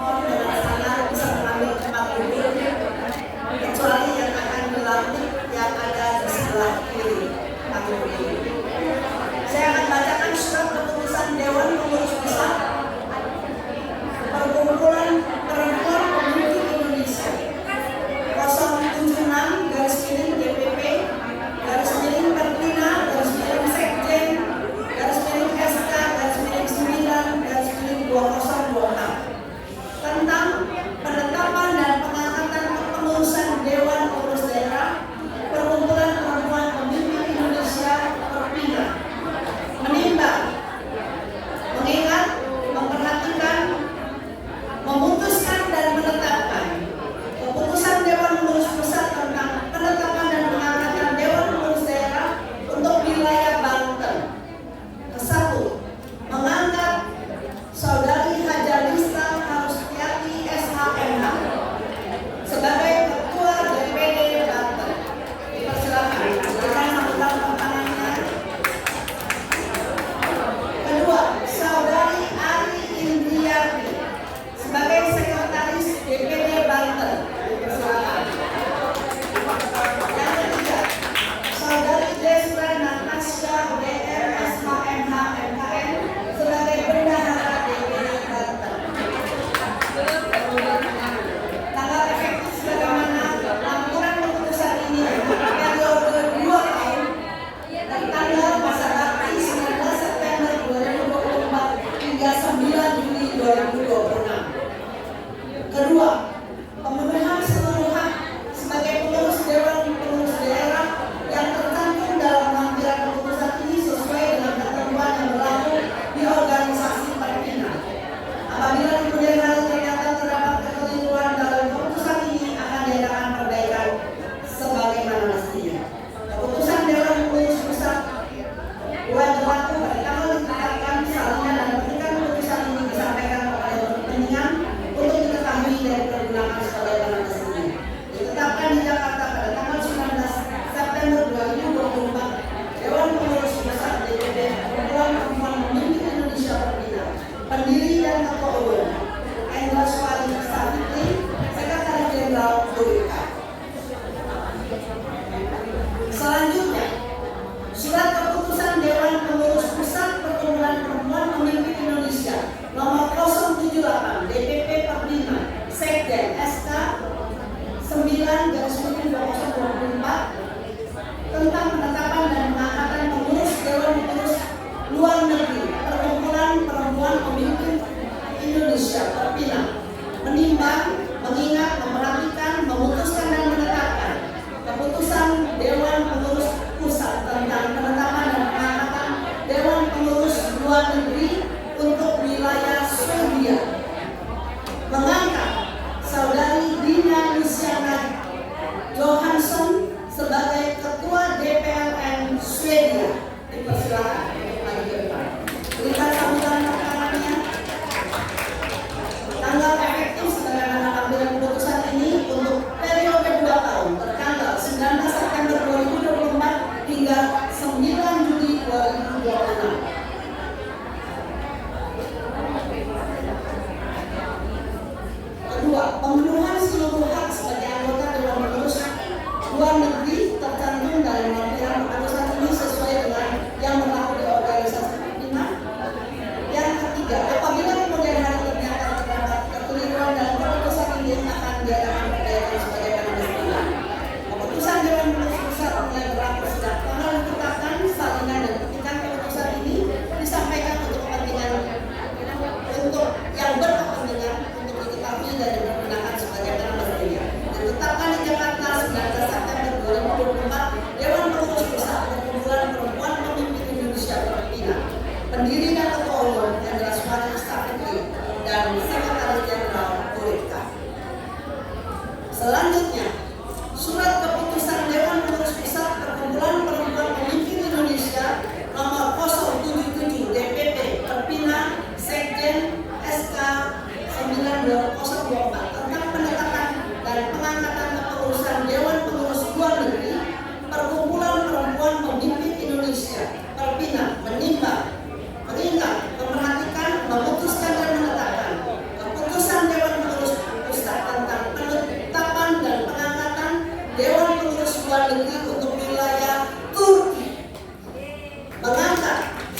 mohon dengan sangat bisa mengambil tempat duduk, kecuali yang akan dilantik yang ada di sebelah kiri panggung ini. Saya akan bacakan surat keputusan Dewan Pengurus Pusat Perkumpulan Perempuan Pemimpin Indonesia 076 DPP Pertina Sekjen SK 9 2024 tentang penetapan dan pengangkatan kepengurusan Dewan Pengurus Daerah Perkumpulan Perempuan Pemimpin Indonesia Perpina. Menimbang, mengingat, memperhatikan, memutuskan dan menetapkan keputusan Dewan Pengurus Pusat tentang penetapan dan pengangkatan Dewan Pengurus Daerah untuk wilayah Banten. Kesatu, mengangkat Saudari Hajalista Harustiati SHMH sebagai Ketua DPD Banten. Dipersilakan, silakan sambutan tangannya. Kedua, Saudari Ari Indriati sebagai Sekretaris DPD Banten. Dipersilakan. Yang ketiga, Saudari Desra Natasha DR SHMH MKN sebagai Bendahara DPD Banten. Tanggal efektif sebagaimana lampiran keputusan ini untuk periode 2 tahun dan tanggal masa bakti 19 September 2024 hingga 9 Juli 2026. Kedua, pemenuhan seluruh hak sebagai pengurus Dewan Pengurus Daerah yang tercantum dalam lampiran keputusan ini sesuai dengan ketentuan yang berlaku di organisasi Perpina. Apabila di kemudian hari ternyata terdapat kekeliruan dalam keputusan ini, akan diadakan perbaikan sebagaimana mestinya. Keputusan Dewan Pengurus Pusat mulai berlaku pada tanggal ditetapkan salinan dan petikan keputusan ini disampaikan kepada kepentingan untuk diketahui dan digunakan sebagaimana mestinya. Ditetapkan di Jakarta pada tanggal 19 September 2024, Dewan Pengurus Pusat DPD Perkumpulan Perempuan Pemimpin Indonesia Perpina, pendiri dan ketua umum Endra Suwali Savitri, Sekretaris Jenderal BPK. Selanjutnya, surat keputusan Dewan Pengurus Pusat Perkumpulan Perempuan Pemimpin Indonesia nomor 078 DPP Perpina Sekjen SK 9/2024 tentang penetapan dan pengangkatan pengurus Dewan Pengurus Luar Negeri Perkumpulan Perempuan Pemimpin Indonesia Perpina. Menimbang, mengingat, memperhatikan, memutuskan dan menetapkan keputusan Dewan Pengurus Pusat tentang penetapan dan pengangkatan Dewan Pengurus Luar Negeri untuk wilayah Swedia. Mengangkat Saudari Dina Luciana Johansson sebagai Ketua DPLN Swedia. Dipersilakan untuk maju ke depan. Berikan sambutan tangannya. Tanggal efektif sebagaimana lampiran keputusan ini untuk periode 2 tahun tertanggal 19 September 2024 hingga 9 Juli 2026. Kedua, pemenuhan seluruh hak sebagai anggota Dewan Pengurus Luar Negeri tercantum dalam lampiran keputusan ini sesuai dengan yang berlaku di organisasi Perpina. Yang ketiga, apabila kemudian hari ternyata terdapat kekeliruan dalam keputusan ini, akan diadakan perbaikan sebagaimana mestinya. Keputusan Dewan Pengurus Pusat mulai berlaku sejak tanggal ditetapkan salinan dan petikan keputusan ini disampaikan untuk kepentingan untuk yang berkepentingan untuk diketahui dan digunakan sebagaimana mestinya. Ditetapkan di Jakarta 19 September 2024, Dewan Pengurus Pusat Perkumpulan Perempuan Pemimpin Indonesia Perpina, pendiri dan ketua umum Endra Suwali Savitri dan Sekretaris Jenderal BPK. Selanjutnya, surat keputusan Dewan Pengurus Pusat Perkumpulan Perempuan Pemimpin Indonesia nomor 077 DPP Perpina Sekjen SK 9/2024 tentang penetapan dan pengangkatan kepengurusan Dewan Pengurus Luar Negeri Perkumpulan Perempuan Pemimpin Indonesia Perpina. Menimbang, mengingat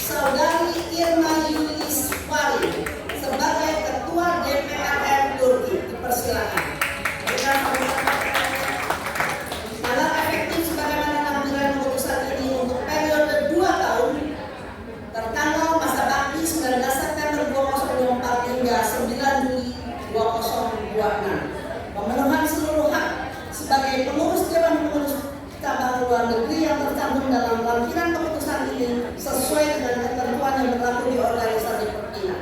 Saudari Irma Yulis Wali sebagai Ketua DPR Turki. Dipersilakan. Dalam efektif sebagaimana lampiran keputusan ini untuk periode 2 tahun tertanggal masa bakti 19 September 2024 hingga 9 Juli 2026. Pemenuhan seluruh hak sebagai pengurus Dewan Pengurus Cabang Luar Negeri yang tercantum dalam lampiran keputusan ini sesuai dengan ketentuan yang berlaku di organisasi Perpina.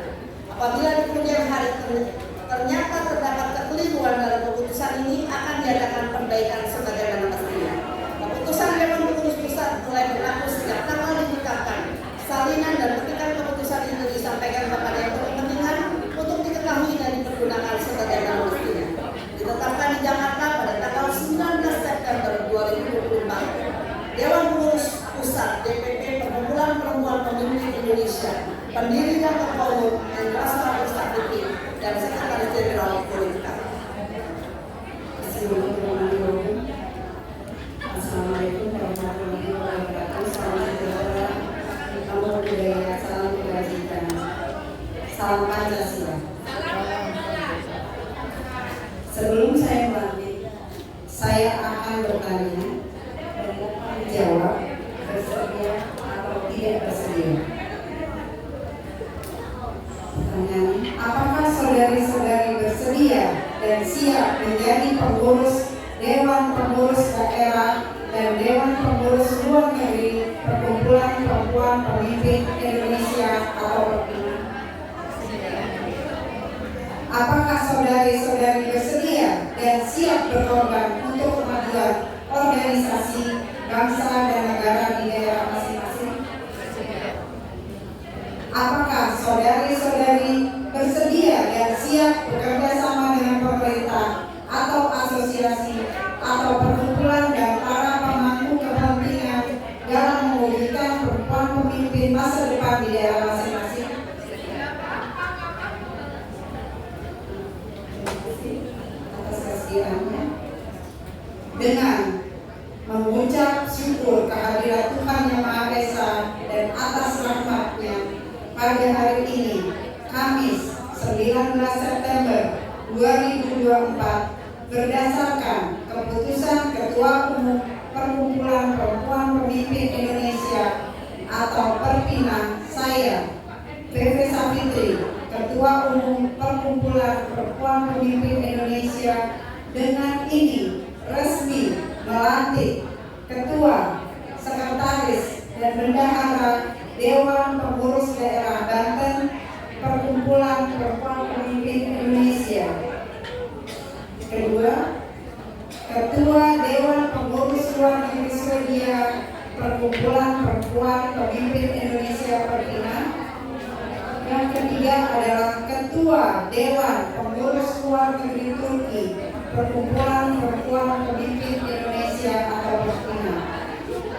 Apabila di kemudian hari ternyata terdapat kekeliruan dalam keputusan ini, akan diadakan perbaikan sebagaimana mestinya. Keputusan Dewan Pengurus Pusat mulai berlaku sejak tanggal ditetapkan. Salinan dan petikan keputusan itu disampaikan kepada yang berkepentingan untuk diketahui dan dipergunakan sebagaimana mestinya. Ditetapkan di Jakarta pada tanggal 19 September 2024. Dewan Pengurus Pusat DPP Perkumpulan Perempuan Pemimpin Indonesia, pendiri dan ketua umum Enrasa Mustaqimi dan Sekretaris Jenderal Politika. Assalamualaikum warahmatullahi wabarakatuh. Salam sejahtera, salam budaya, salam kebajikan, salam Pancasila. Sebelum saya melanjut, saya akan bertanya dan mohon dijawab bersedia atau tidak bersedia. Pertanyaannya, apakah saudari-saudari bersedia dan siap menjadi pengurus Dewan Pengurus Daerah dan Dewan Pengurus Luar Negeri Perkumpulan Perempuan Pemimpin Indonesia atau Perpina? Apakah saudari-saudari bersedia dan siap berkorban untuk kemajuan organisasi, bangsa, dan negara di daerah masing-masing? Apakah saudari-saudari bersedia dan siap bekerja sama dengan pemerintah atau asosiasi atau perkumpulan dan para pemangku kepentingan dalam mewujudkan perempuan pemimpin masa depan di daerah masing-masing? Terima kasih atas kesediaannya. Dengan mengucap syukur kehadirat Tuhan Yang Maha Esa dan atas rahmat-Nya, pada hari ini, Kamis 19 September 2024, berdasarkan keputusan Ketua Umum Perkumpulan Perempuan Pemimpin Indonesia atau Perpina, saya, VV Savitri, Ketua Umum Perkumpulan Perempuan Pemimpin Indonesia, dengan ini resmi melantik Ketua, Sekretaris, dan Bendahara Dewan Pengurus Daerah Banten Perkumpulan Perempuan Pemimpin Indonesia. Kedua, Ketua Dewan Pengurus Luar Negeri Swedia Perkumpulan Perempuan Pemimpin Indonesia Perpina. Yang ketiga adalah Ketua Dewan Pengurus Luar Negeri Turki Perkumpulan Perempuan Pemimpin Indonesia atau Perpina.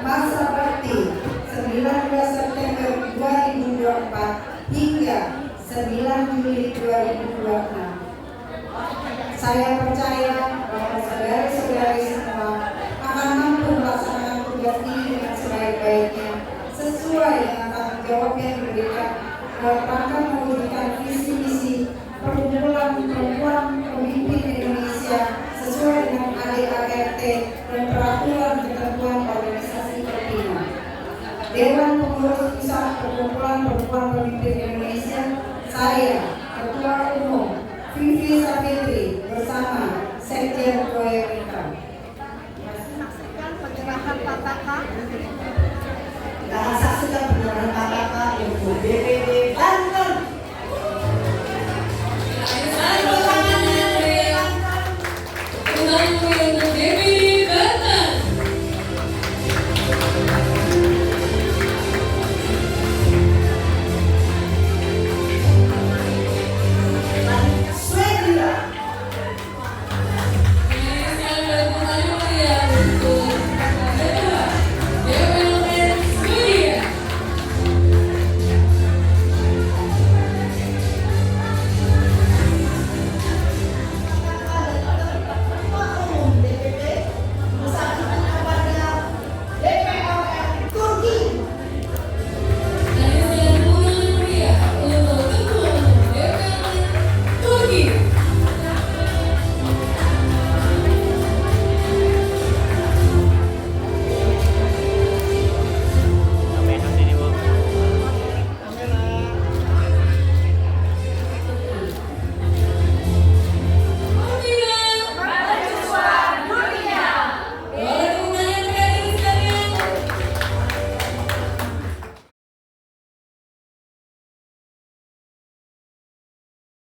Masa bakti 19 September 2024 hingga 9 Juli 2026. Saya percaya bahwa saudari-saudari semua akan mampu melaksanakan tugas ini dengan sebaik-baiknya sesuai dengan tanggung jawab yang diberikan dalam rangka mewujudkan visi misi Perkumpulan Perempuan Pemimpin Indonesia sesuai dengan ADART dan peraturan ketentuan organisasi Perpina. Dewan Pengurus Pusat Perkumpulan Perempuan Pemimpin Indonesia, saya Ketua Umum Vivi Savitri bersama Sekjen Proyek